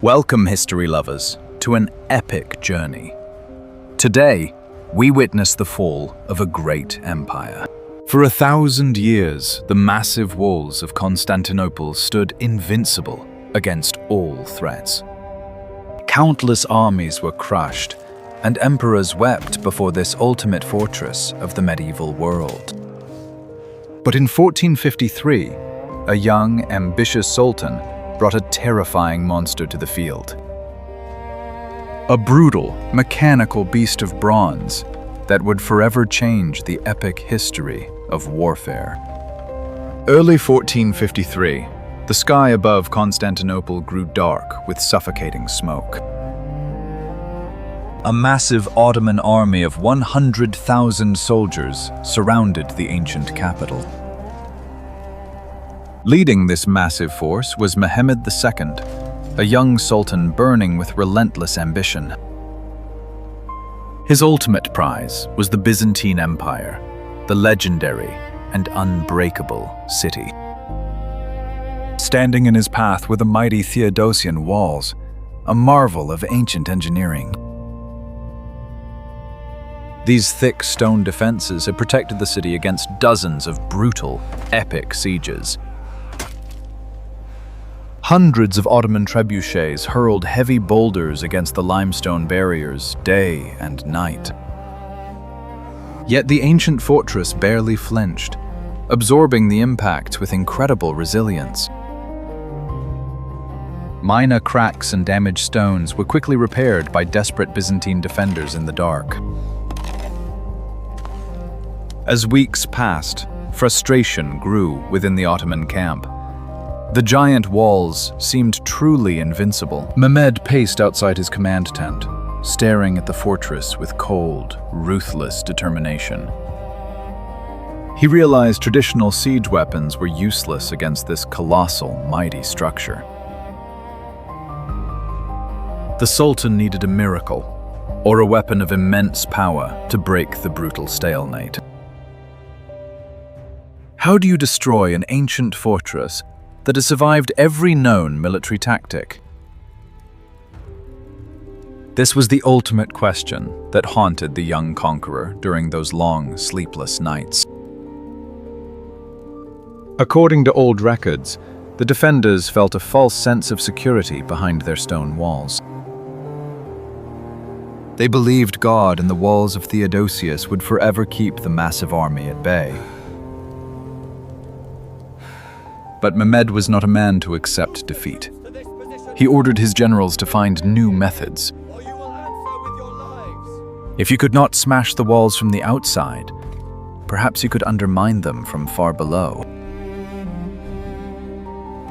Welcome, history lovers, to an epic journey. Today, we witness the fall of a great empire. For 1,000 years, the massive walls of Constantinople stood invincible against all threats. Countless armies were crushed, and emperors wept before this ultimate fortress of the medieval world. But in 1453, a young, ambitious sultan brought a terrifying monster to the field. A brutal, mechanical beast of bronze that would forever change the epic history of warfare. Early 1453, the sky above Constantinople grew dark with suffocating smoke. A massive Ottoman army of 100,000 soldiers surrounded the ancient capital. Leading this massive force was Mehmed II, a young sultan burning with relentless ambition. His ultimate prize was the Byzantine Empire, the legendary and unbreakable city. Standing in his path were the mighty Theodosian Walls, a marvel of ancient engineering. These thick stone defenses had protected the city against dozens of brutal, epic sieges. Hundreds of Ottoman trebuchets hurled heavy boulders against the limestone barriers day and night. Yet the ancient fortress barely flinched, absorbing the impact with incredible resilience. Minor cracks and damaged stones were quickly repaired by desperate Byzantine defenders in the dark. As weeks passed, frustration grew within the Ottoman camp. The giant walls seemed truly invincible. Mehmed paced outside his command tent, staring at the fortress with cold, ruthless determination. He realized traditional siege weapons were useless against this colossal, mighty structure. The Sultan needed a miracle, or a weapon of immense power to break the brutal stalemate. How do you destroy an ancient fortress that has survived every known military tactic? This was the ultimate question that haunted the young conqueror during those long, sleepless nights. According to old records, the defenders felt a false sense of security behind their stone walls. They believed God and the walls of Theodosius would forever keep the massive army at bay. But Mehmed was not a man to accept defeat. He ordered his generals to find new methods. If you could not smash the walls from the outside, perhaps you could undermine them from far below.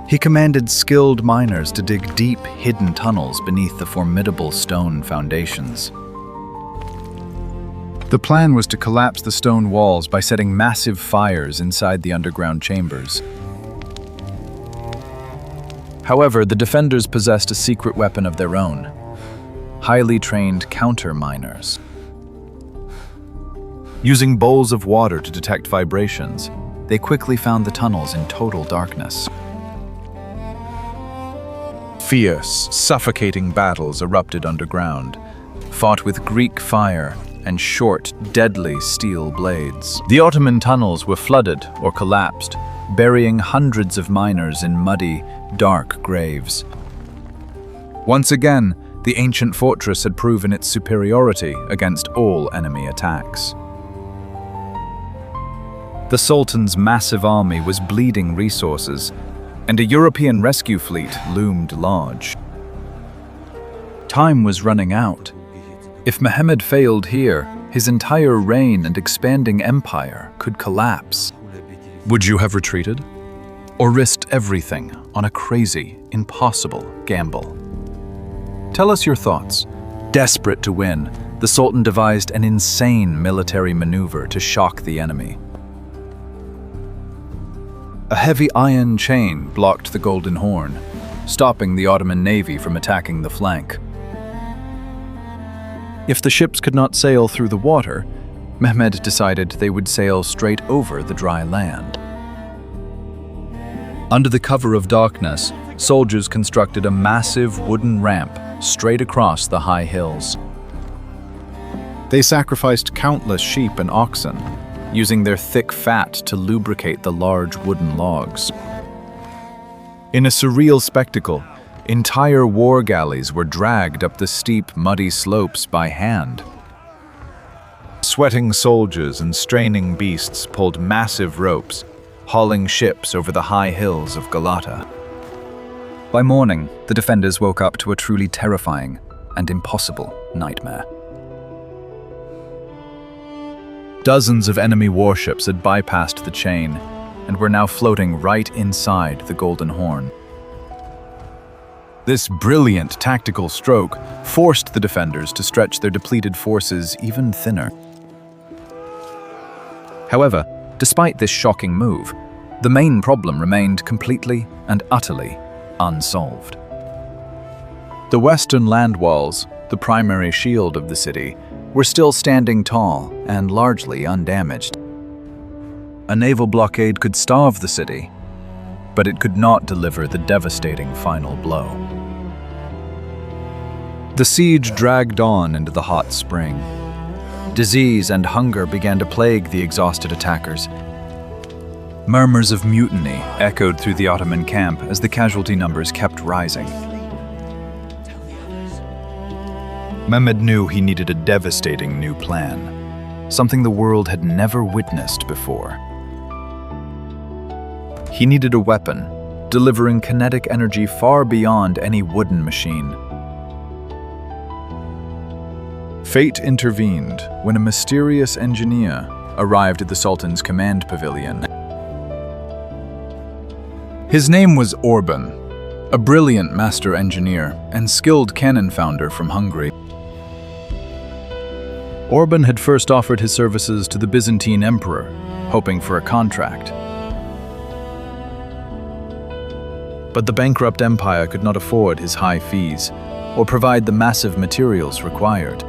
He commanded skilled miners to dig deep, hidden tunnels beneath the formidable stone foundations. The plan was to collapse the stone walls by setting massive fires inside the underground chambers. However, the defenders possessed a secret weapon of their own: highly trained counter-miners. Using bowls of water to detect vibrations, they quickly found the tunnels in total darkness. Fierce, suffocating battles erupted underground, fought with Greek fire and short, deadly steel blades. The Ottoman tunnels were flooded or collapsed, burying hundreds of miners in muddy, dark graves. Once again, the ancient fortress had proven its superiority against all enemy attacks. The Sultan's massive army was bleeding resources, and a European rescue fleet loomed large. Time was running out. If Mehmed failed here, his entire reign and expanding empire could collapse. Would you have retreated? Or risked everything on a crazy, impossible gamble? Tell us your thoughts. Desperate to win, the Sultan devised an insane military maneuver to shock the enemy. A heavy iron chain blocked the Golden Horn, stopping the Ottoman navy from attacking the flank. If the ships could not sail through the water, Mehmed decided they would sail straight over the dry land. Under the cover of darkness, soldiers constructed a massive wooden ramp straight across the high hills. They sacrificed countless sheep and oxen, using their thick fat to lubricate the large wooden logs. In a surreal spectacle, entire war galleys were dragged up the steep, muddy slopes by hand. Sweating soldiers and straining beasts pulled massive ropes, hauling ships over the high hills of Galata. By morning, the defenders woke up to a truly terrifying and impossible nightmare. Dozens of enemy warships had bypassed the chain and were now floating right inside the Golden Horn. This brilliant tactical stroke forced the defenders to stretch their depleted forces even thinner. However, despite this shocking move, the main problem remained completely and utterly unsolved. The western land walls, the primary shield of the city, were still standing tall and largely undamaged. A naval blockade could starve the city, but it could not deliver the devastating final blow. The siege dragged on into the hot spring. Disease and hunger began to plague the exhausted attackers. Murmurs of mutiny echoed through the Ottoman camp as the casualty numbers kept rising. Mehmed knew he needed a devastating new plan, something the world had never witnessed before. He needed a weapon, delivering kinetic energy far beyond any wooden machine. Fate intervened when a mysterious engineer arrived at the Sultan's command pavilion. His name was Orban, a brilliant master engineer and skilled cannon founder from Hungary. Orban had first offered his services to the Byzantine Emperor, hoping for a contract. But the bankrupt empire could not afford his high fees or provide the massive materials required.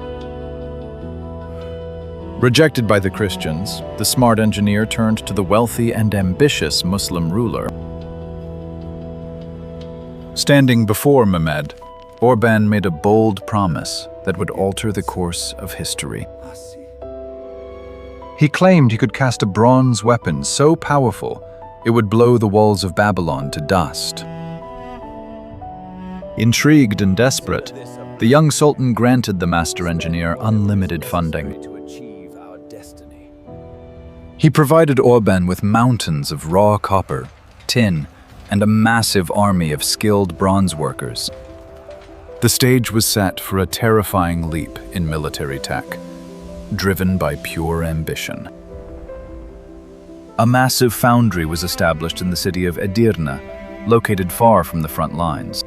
Rejected by the Christians, the smart engineer turned to the wealthy and ambitious Muslim ruler. Standing before Mehmed, Orban made a bold promise that would alter the course of history. He claimed he could cast a bronze weapon so powerful it would blow the walls of Babylon to dust. Intrigued and desperate, the young sultan granted the master engineer unlimited funding. He provided Orban with mountains of raw copper, tin, and a massive army of skilled bronze workers. The stage was set for a terrifying leap in military tech, driven by pure ambition. A massive foundry was established in the city of Edirne, located far from the front lines.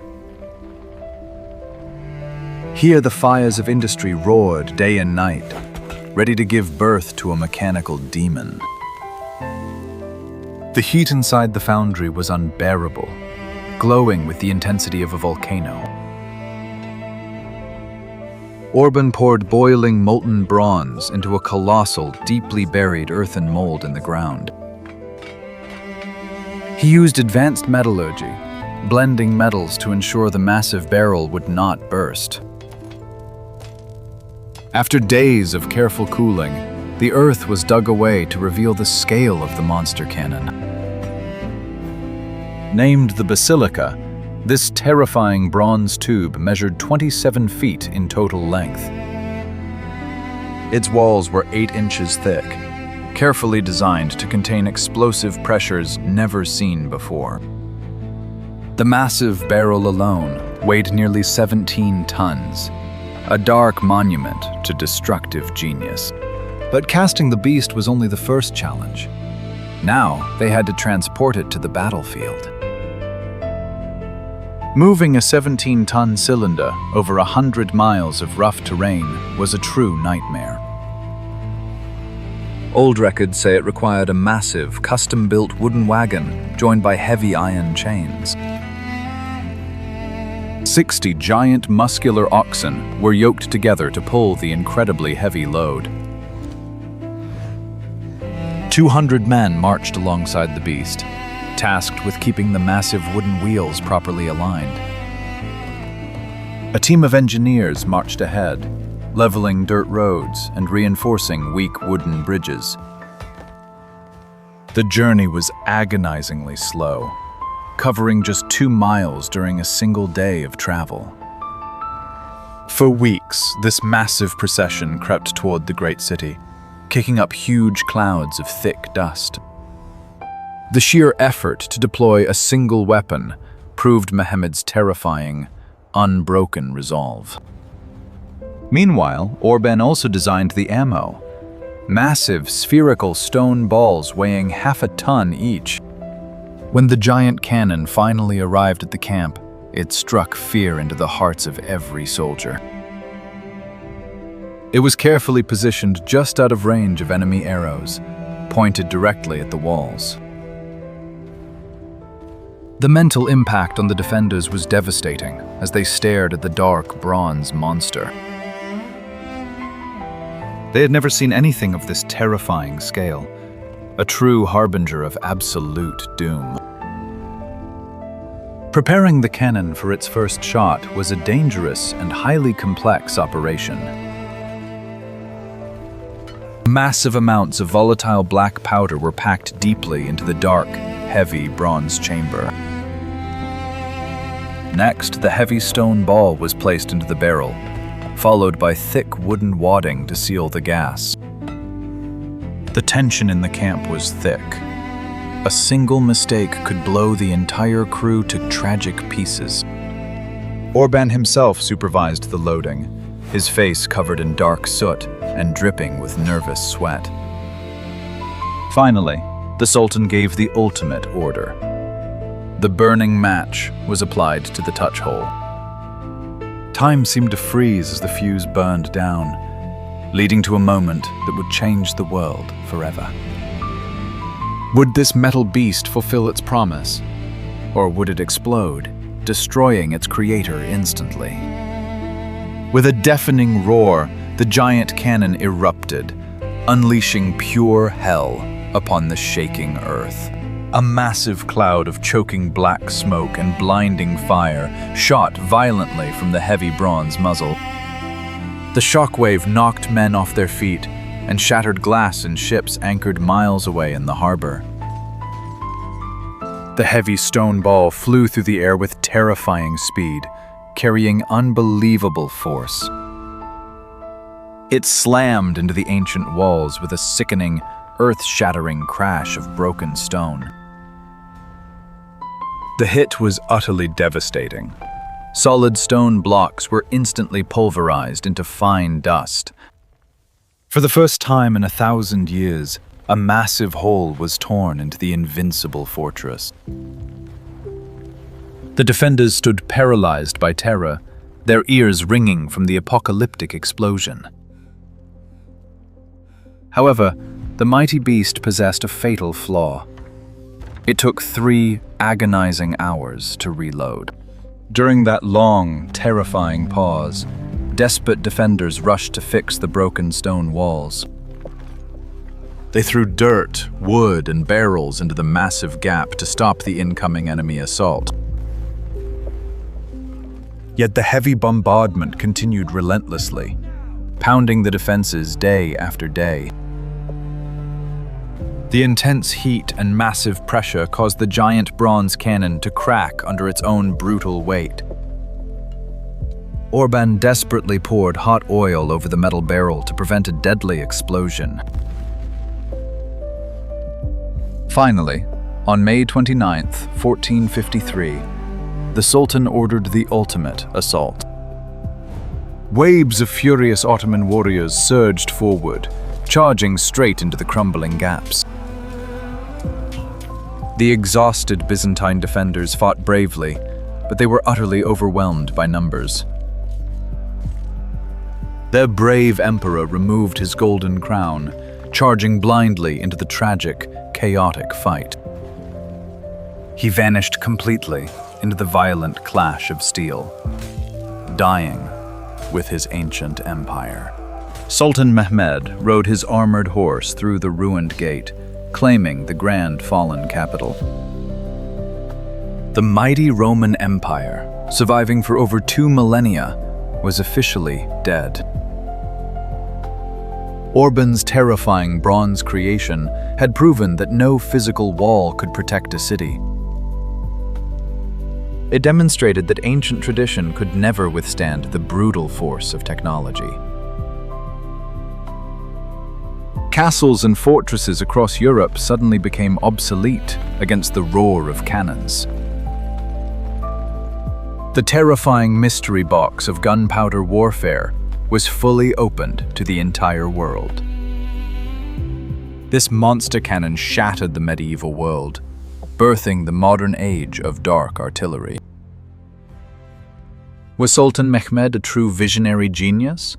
Here the fires of industry roared day and night, ready to give birth to a mechanical demon. The heat inside the foundry was unbearable, glowing with the intensity of a volcano. Orban poured boiling molten bronze into a colossal, deeply buried earthen mold in the ground. He used advanced metallurgy, blending metals to ensure the massive barrel would not burst. After days of careful cooling, the earth was dug away to reveal the scale of the monster cannon. Named the Basilica, this terrifying bronze tube measured 27 feet in total length. Its walls were 8 inches thick, carefully designed to contain explosive pressures never seen before. The massive barrel alone weighed nearly 17 tons, a dark monument to destructive genius. But casting the beast was only the first challenge. Now they had to transport it to the battlefield. Moving a 17-ton cylinder over 100 miles of rough terrain was a true nightmare. Old records say it required a massive, custom-built wooden wagon joined by heavy iron chains. 60 giant muscular oxen were yoked together to pull the incredibly heavy load. 200 men marched alongside the beast, tasked with keeping the massive wooden wheels properly aligned. A team of engineers marched ahead, leveling dirt roads and reinforcing weak wooden bridges. The journey was agonizingly slow, covering just 2 miles during a single day of travel. For weeks, this massive procession crept toward the great city, kicking up huge clouds of thick dust. The sheer effort to deploy a single weapon proved Mehmed's terrifying, unbroken resolve. Meanwhile, Orban also designed the ammo. Massive spherical stone balls weighing half a ton each. When the giant cannon finally arrived at the camp, it struck fear into the hearts of every soldier. It was carefully positioned just out of range of enemy arrows, pointed directly at the walls. The mental impact on the defenders was devastating as they stared at the dark bronze monster. They had never seen anything of this terrifying scale, a true harbinger of absolute doom. Preparing the cannon for its first shot was a dangerous and highly complex operation. Massive amounts of volatile black powder were packed deeply into the dark, heavy bronze chamber. Next, the heavy stone ball was placed into the barrel, followed by thick wooden wadding to seal the gas. The tension in the camp was thick. A single mistake could blow the entire crew to tragic pieces. Orban himself supervised the loading, his face covered in dark soot and dripping with nervous sweat. Finally, the Sultan gave the ultimate order. The burning match was applied to the touch hole. Time seemed to freeze as the fuse burned down, leading to a moment that would change the world forever. Would this metal beast fulfill its promise? Or would it explode, destroying its creator instantly? With a deafening roar, the giant cannon erupted, unleashing pure hell upon the shaking earth. A massive cloud of choking black smoke and blinding fire shot violently from the heavy bronze muzzle. The shockwave knocked men off their feet and shattered glass in ships anchored miles away in the harbor. The heavy stone ball flew through the air with terrifying speed, carrying unbelievable force. It slammed into the ancient walls with a sickening, earth-shattering crash of broken stone. The hit was utterly devastating. Solid stone blocks were instantly pulverized into fine dust. For the first time in 1,000 years, a massive hole was torn into the Invincible fortress. The defenders stood paralyzed by terror, their ears ringing from the apocalyptic explosion. However, the mighty beast possessed a fatal flaw. It took 3 agonizing hours to reload. During that long, terrifying pause, desperate defenders rushed to fix the broken stone walls. They threw dirt, wood, and barrels into the massive gap to stop the incoming enemy assault. Yet the heavy bombardment continued relentlessly, pounding the defenses day after day. The intense heat and massive pressure caused the giant bronze cannon to crack under its own brutal weight. Orban desperately poured hot oil over the metal barrel to prevent a deadly explosion. Finally, on May 29, 1453, the Sultan ordered the ultimate assault. Waves of furious Ottoman warriors surged forward, charging straight into the crumbling gaps. The exhausted Byzantine defenders fought bravely, but they were utterly overwhelmed by numbers. Their brave emperor removed his golden crown, charging blindly into the tragic, chaotic fight. He vanished completely into the violent clash of steel, dying with his ancient empire. Sultan Mehmed rode his armored horse through the ruined gate, claiming the grand fallen capital. The mighty Roman Empire, surviving for over 2 millennia, was officially dead. Orban's terrifying bronze creation had proven that no physical wall could protect a city. It demonstrated that ancient tradition could never withstand the brutal force of technology. Castles and fortresses across Europe suddenly became obsolete against the roar of cannons. The terrifying mystery box of gunpowder warfare was fully opened to the entire world. This monster cannon shattered the medieval world, birthing the modern age of dark artillery. Was Sultan Mehmed a true visionary genius,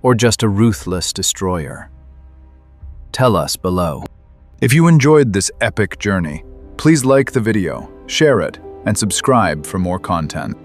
or just a ruthless destroyer? Tell us below. If you enjoyed this epic journey, please like the video, share it, and subscribe for more content.